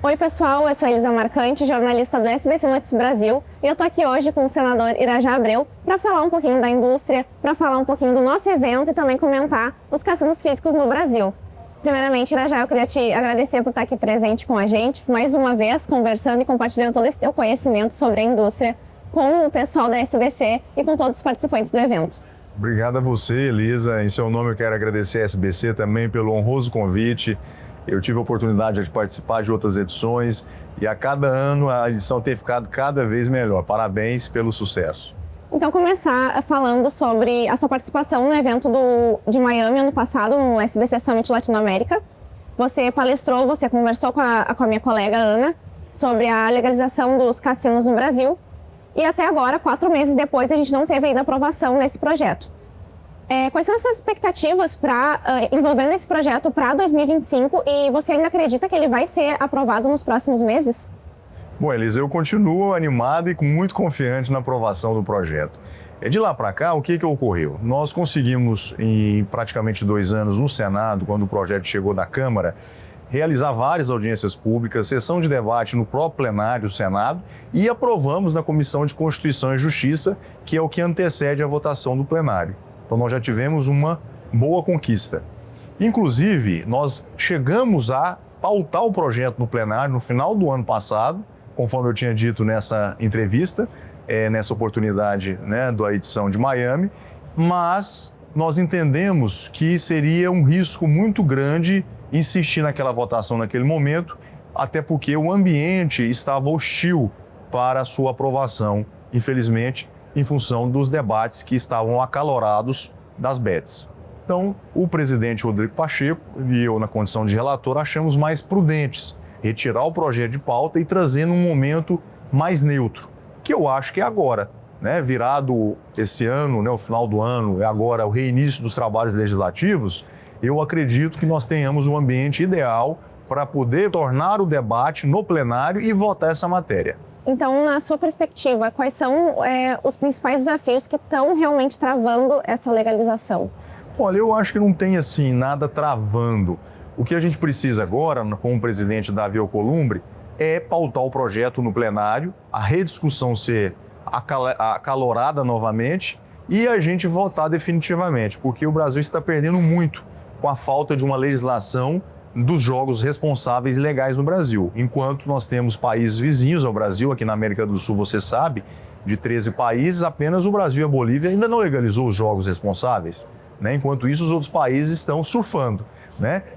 Oi pessoal, eu sou Elisa Marcante, jornalista do SBC Notícias Brasil, e eu tô aqui hoje com o senador Irajá Abreu para falar um pouquinho da indústria, para falar um pouquinho do nosso evento e também comentar os cassinos físicos no Brasil. Primeiramente, Irajá, eu queria te agradecer por estar aqui presente com a gente, mais uma vez conversando e compartilhando todo esse teu conhecimento sobre a indústria com o pessoal da SBC e com todos os participantes do evento. Obrigado a você, Elisa. Em seu nome eu quero agradecer a SBC também pelo honroso convite. Eu tive a oportunidade de participar de outras edições e a cada ano a edição tem ficado cada vez melhor. Parabéns pelo sucesso. Então, começar falando sobre a sua participação no evento de Miami ano passado, no SBC Summit Latinoamérica. Você palestrou, você conversou com a minha colega Ana sobre a legalização dos cassinos no Brasil. E até agora, 4 meses depois, a gente não teve ainda aprovação nesse projeto. Quais são essas expectativas envolvendo esse projeto para 2025 e você ainda acredita que ele vai ser aprovado nos próximos meses? Bom, Elisa, eu continuo animado e muito confiante na aprovação do projeto. De lá para cá, o que ocorreu? Nós conseguimos, em praticamente 2 anos no Senado, quando o projeto chegou na Câmara, realizar várias audiências públicas, sessão de debate no próprio plenário do Senado e aprovamos na Comissão de Constituição e Justiça, que é o que antecede a votação do plenário. Então, nós já tivemos uma boa conquista. Inclusive, nós chegamos a pautar o projeto no plenário no final do ano passado, conforme eu tinha dito nessa entrevista, nessa oportunidade, da edição de Miami, mas nós entendemos que seria um risco muito grande insistir naquela votação naquele momento, até porque o ambiente estava hostil para a sua aprovação, infelizmente, em função dos debates que estavam acalorados das bets. Então, o presidente Rodrigo Pacheco e eu, na condição de relator, achamos mais prudentes retirar o projeto de pauta e trazer num momento mais neutro, que eu acho que é agora, virado esse ano, o final do ano, é agora o reinício dos trabalhos legislativos, eu acredito que nós tenhamos um ambiente ideal para poder tornar o debate no plenário e votar essa matéria. Então, na sua perspectiva, quais são os principais desafios que estão realmente travando essa legalização? Olha, eu acho que não tem assim nada travando. O que a gente precisa agora, com o presidente Davi Alcolumbre, é pautar o projeto no plenário, a rediscussão ser acalorada novamente e a gente votar definitivamente, porque o Brasil está perdendo muito com a falta de uma legislação dos jogos responsáveis e legais no Brasil. Enquanto nós temos países vizinhos ao Brasil, aqui na América do Sul, você sabe, de 13 países, apenas o Brasil e a Bolívia ainda não legalizou os jogos responsáveis. Enquanto isso, os outros países estão surfando,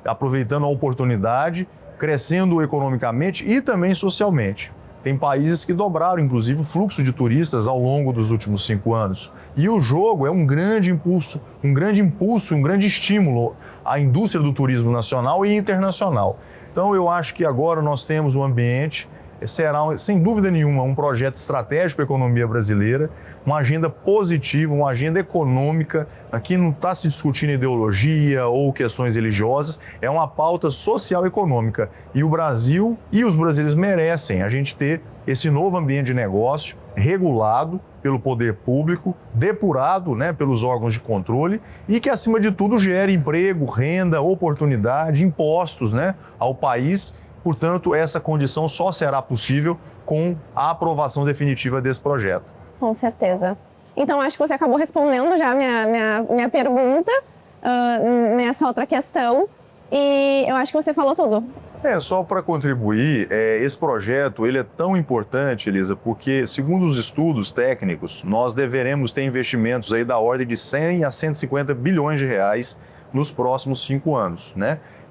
aproveitando a oportunidade, crescendo economicamente e também socialmente. Tem países que dobraram, inclusive, o fluxo de turistas ao longo dos últimos 5 anos. E o jogo é um grande impulso, um grande estímulo à indústria do turismo nacional e internacional. Então, eu acho que agora nós temos um ambiente, será, sem dúvida nenhuma, um projeto estratégico para a economia brasileira, uma agenda positiva, uma agenda econômica. Aqui não está se discutindo ideologia ou questões religiosas, é uma pauta social e econômica. E o Brasil e os brasileiros merecem a gente ter esse novo ambiente de negócio regulado pelo poder público, depurado pelos órgãos de controle e que, acima de tudo, gere emprego, renda, oportunidade, impostos ao país. Portanto, essa condição só será possível com a aprovação definitiva desse projeto. Com certeza. Então, acho que você acabou respondendo já a minha pergunta nessa outra questão e eu acho que você falou tudo. Só para contribuir, esse projeto ele é tão importante, Elisa, porque, segundo os estudos técnicos, nós deveremos ter investimentos aí da ordem de 100 a 150 bilhões de reais nos próximos 5 anos,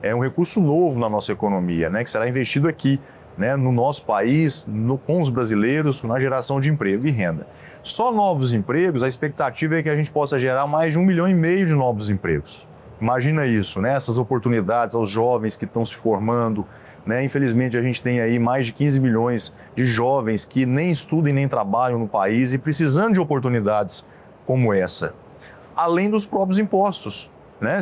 É um recurso novo na nossa economia, que será investido aqui, no nosso país, com os brasileiros, na geração de emprego e renda. Só novos empregos, a expectativa é que a gente possa gerar mais de 1,5 milhão de novos empregos. Imagina isso, essas oportunidades aos jovens que estão se formando, Infelizmente, a gente tem aí mais de 15 milhões de jovens que nem estudam e nem trabalham no país e precisando de oportunidades como essa. Além dos próprios impostos,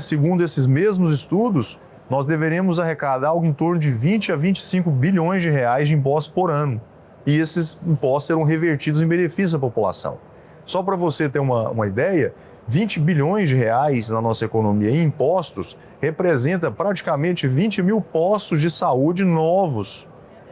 Segundo esses mesmos estudos, nós deveremos arrecadar algo em torno de 20 a 25 bilhões de reais de impostos por ano. E esses impostos serão revertidos em benefício da população. Só para você ter uma ideia, 20 bilhões de reais na nossa economia em impostos representa praticamente 20 mil postos de saúde novos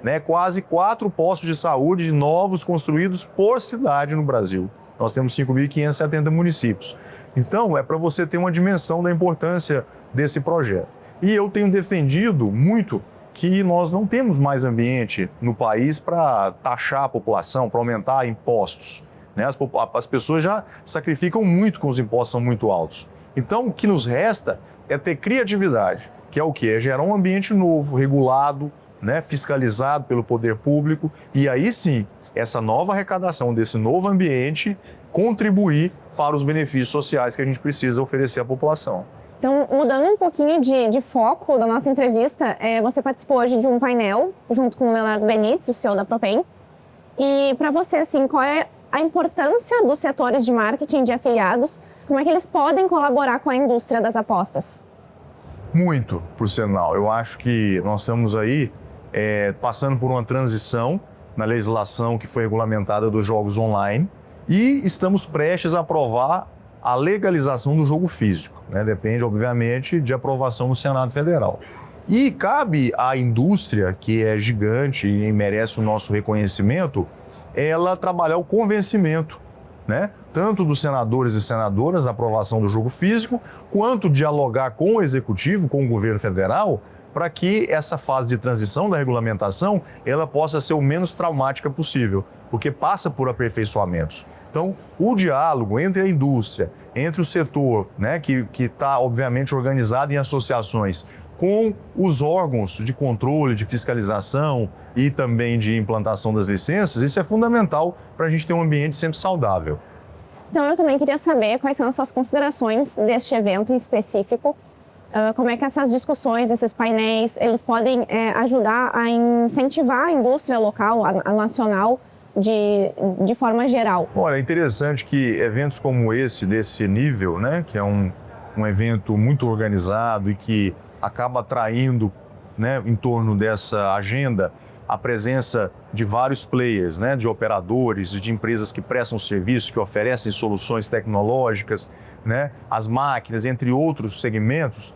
né? Quase 4 postos de saúde novos construídos por cidade no Brasil. Nós temos 5.570 municípios. Então, é para você ter uma dimensão da importância desse projeto. E eu tenho defendido muito que nós não temos mais ambiente no país para taxar a população, para aumentar impostos, né? As pessoas já sacrificam muito com os impostos são muito altos. Então, o que nos resta é ter criatividade, que é o quê? É gerar um ambiente novo, regulado, né? Fiscalizado pelo poder público, e aí sim, essa nova arrecadação desse novo ambiente contribuir para os benefícios sociais que a gente precisa oferecer à população. Então, mudando um pouquinho de foco da nossa entrevista, você participou hoje de um painel junto com o Leonardo Benites, o CEO da Propem. E para você, assim, qual é a importância dos setores de marketing de afiliados? Como é que eles podem colaborar com a indústria das apostas? Muito, por sinal. Eu acho que nós estamos aí passando por uma transição na legislação que foi regulamentada dos jogos online e estamos prestes a aprovar a legalização do jogo físico, né? Depende, obviamente, de aprovação no Senado Federal. E cabe à indústria, que é gigante e merece o nosso reconhecimento, ela trabalhar o convencimento, né? Tanto dos senadores e senadoras da aprovação do jogo físico, quanto dialogar com o Executivo, com o governo federal, para que essa fase de transição da regulamentação ela possa ser o menos traumática possível, porque passa por aperfeiçoamentos. Então, o diálogo entre a indústria, entre o setor, né, que está, obviamente, organizado em associações, com os órgãos de controle, de fiscalização e também de implantação das licenças, isso é fundamental para a gente ter um ambiente sempre saudável. Então, eu também queria saber quais são as suas considerações deste evento em específico. Como é que essas discussões, esses painéis, eles podem ajudar a incentivar a indústria local, a nacional, de forma geral? Olha, é interessante que eventos como esse, desse nível, né, que é um evento muito organizado e que acaba atraindo, né, em torno dessa agenda, a presença de vários players, né, de operadores, de empresas que prestam serviços, que oferecem soluções tecnológicas, né, as máquinas, entre outros segmentos,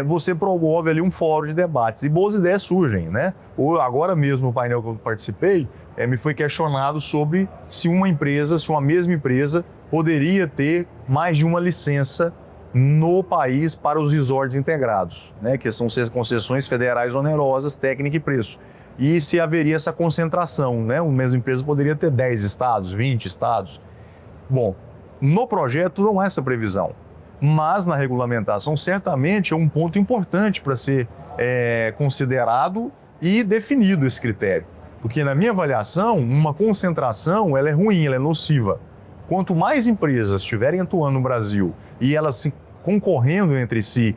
você promove ali um fórum de debates e boas ideias surgem, né? Agora mesmo no painel que eu participei, me foi questionado sobre se uma mesma empresa poderia ter mais de uma licença no país para os resorts integrados, né, que são concessões federais onerosas, técnica e preço. E se haveria essa concentração, né? Uma mesma empresa poderia ter 10 estados, 20 estados. Bom, no projeto não há essa previsão, mas na regulamentação certamente é um ponto importante para ser considerado e definido esse critério. Porque na minha avaliação, uma concentração ela é ruim, ela é nociva. Quanto mais empresas estiverem atuando no Brasil e elas se concorrendo entre si,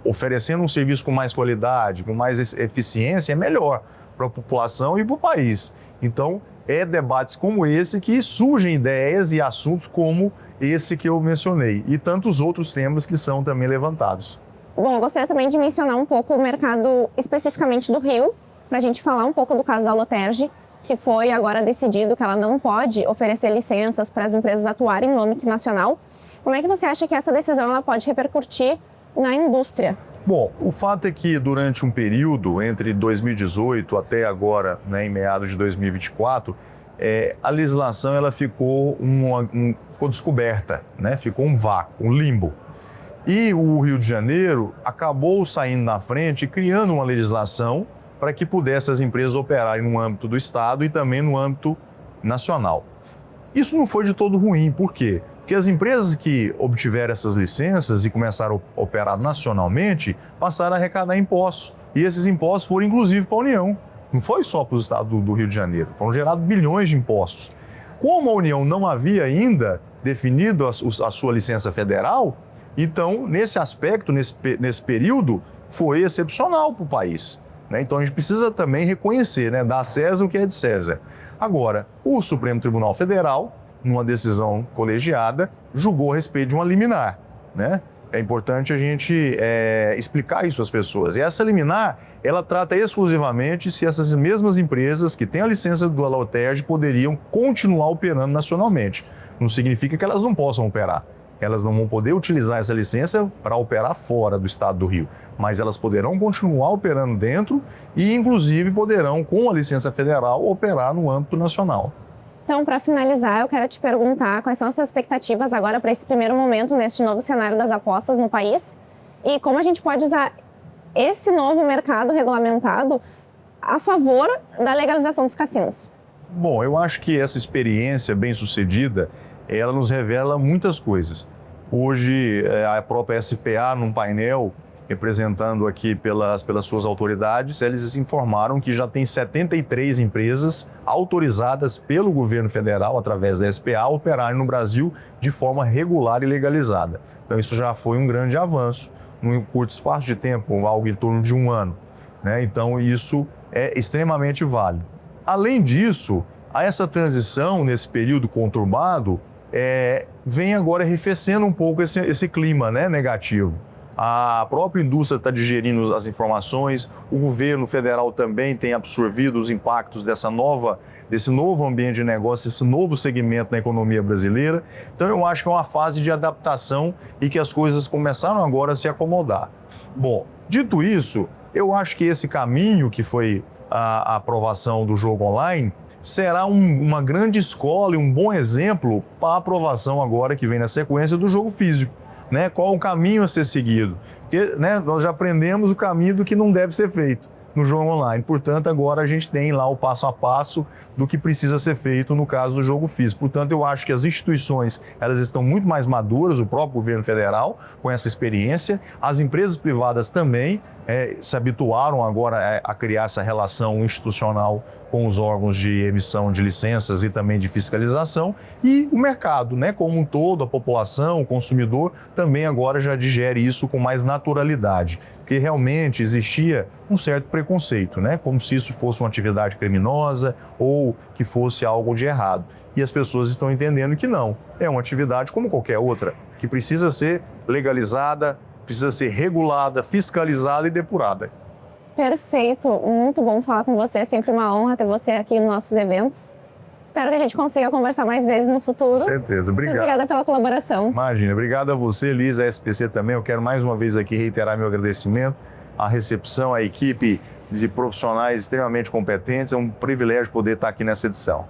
oferecendo um serviço com mais qualidade, com mais eficiência, é melhor para a população e para o país. Então, é debates como esse que surgem ideias e assuntos como esse que eu mencionei e tantos outros temas que são também levantados. Bom, eu gostaria também de mencionar um pouco o mercado especificamente do Rio, para a gente falar um pouco do caso da Loterge, que foi agora decidido que ela não pode oferecer licenças para as empresas atuarem no âmbito nacional. Como é que você acha que essa decisão ela pode repercutir na indústria? Bom, o fato é que durante um período, entre 2018 até agora, né, em meados de 2024, a legislação ela ficou descoberta, né? Ficou um vácuo, um limbo. E o Rio de Janeiro acabou saindo na frente e criando uma legislação para que pudesse as empresas operarem no âmbito do Estado e também no âmbito nacional. Isso não foi de todo ruim, por quê? Porque as empresas que obtiveram essas licenças e começaram a operar nacionalmente passaram a arrecadar impostos. E esses impostos foram inclusive para a União. Não foi só para os estados do Rio de Janeiro. Foram gerados bilhões de impostos. Como a União não havia ainda definido a sua licença federal, então, nesse aspecto, nesse período, foi excepcional para o país, né? Então, a gente precisa também reconhecer, né, dar a César o que é de César. Agora, o Supremo Tribunal Federal, numa decisão colegiada, julgou a respeito de uma liminar, né? É importante a gente explicar isso às pessoas. E essa liminar, ela trata exclusivamente se essas mesmas empresas que têm a licença do Loterge poderiam continuar operando nacionalmente. Não significa que elas não possam operar. elas não vão poder utilizar essa licença para operar fora do estado do Rio, mas elas poderão continuar operando dentro e, inclusive, poderão, com a licença federal, operar no âmbito nacional. Então, para finalizar, eu quero te perguntar quais são as suas expectativas agora para esse primeiro momento neste novo cenário das apostas no país e como a gente pode usar esse novo mercado regulamentado a favor da legalização dos cassinos. Bom, eu acho que essa experiência bem-sucedida, ela nos revela muitas coisas. Hoje, a própria SPA, num painel, representando aqui pelas suas autoridades, eles informaram que já tem 73 empresas autorizadas pelo governo federal, através da SPA, a operarem no Brasil de forma regular e legalizada. Então, isso já foi um grande avanço num curto espaço de tempo, algo em torno de um ano, né? Então, isso é extremamente válido. Além disso, essa transição nesse período conturbado vem agora arrefecendo um pouco esse clima, né, negativo. A própria indústria está digerindo as informações, o governo federal também tem absorvido os impactos desse novo ambiente de negócio, esse novo segmento na economia brasileira. Então eu acho que é uma fase de adaptação e que as coisas começaram agora a se acomodar. Bom, dito isso, eu acho que esse caminho que foi a aprovação do jogo online será uma grande escola e um bom exemplo para a aprovação agora que vem na sequência do jogo físico. Né? Qual o caminho a ser seguido? Porque, né, nós já aprendemos o caminho do que não deve ser feito no jogo online. Portanto, agora a gente tem lá o passo a passo do que precisa ser feito no caso do jogo físico. Portanto, eu acho que as instituições elas estão muito mais maduras, o próprio governo federal com essa experiência, as empresas privadas também se habituaram agora a criar essa relação institucional com os órgãos de emissão de licenças e também de fiscalização, e o mercado, né, como um todo, a população, o consumidor, também agora já digere isso com mais naturalidade, porque realmente existia um certo preconceito, né, como se isso fosse uma atividade criminosa ou que fosse algo de errado. E as pessoas estão entendendo que não, é uma atividade como qualquer outra, que precisa ser legalizada, precisa ser regulada, fiscalizada e depurada. Perfeito, muito bom falar com você, é sempre uma honra ter você aqui nos nossos eventos. Espero que a gente consiga conversar mais vezes no futuro. Com certeza, obrigado. Obrigada pela colaboração. Imagina, obrigado a você, Liz, a SPC também. Eu quero mais uma vez aqui reiterar meu agradecimento à recepção, à equipe de profissionais extremamente competentes. É um privilégio poder estar aqui nessa edição.